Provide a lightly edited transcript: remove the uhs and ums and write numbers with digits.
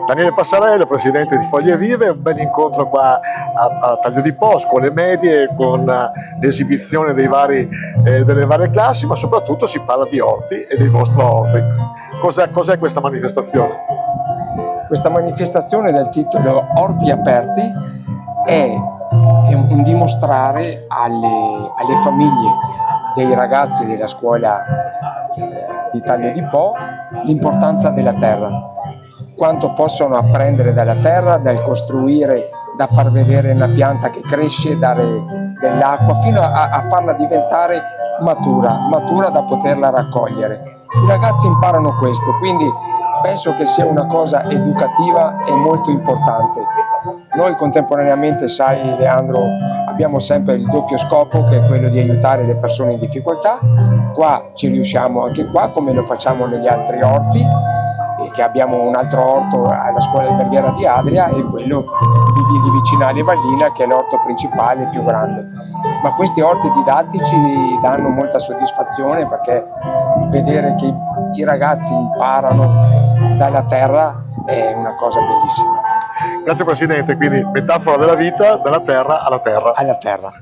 Daniele Passarello, presidente di Foglie Vive, un bel incontro qua a Taglio di Po, scuole medie, con l'esibizione delle varie classi, ma soprattutto si parla di orti e del vostro orto. Cos'è questa manifestazione? Questa manifestazione del titolo Orti Aperti è un dimostrare alle famiglie dei ragazzi della scuola di Taglio di Po l'importanza della terra, quanto possono apprendere dalla terra, dal costruire, da far vedere una pianta che cresce, dare dell'acqua, fino a farla diventare matura da poterla raccogliere. I ragazzi imparano questo, quindi penso che sia una cosa educativa e molto importante. Noi contemporaneamente, sai Leandro, abbiamo sempre il doppio scopo, che è quello di aiutare le persone in difficoltà. Qua ci riusciamo anche qua, come lo facciamo negli altri orti, e che abbiamo un altro orto alla scuola alberghiera di Adria e quello di Vicinale Vallina, che è l'orto principale più grande. Ma questi orti didattici danno molta soddisfazione, perché vedere che i ragazzi imparano dalla terra è una cosa bellissima. Grazie Presidente, quindi metafora della vita, dalla terra alla terra. Alla terra.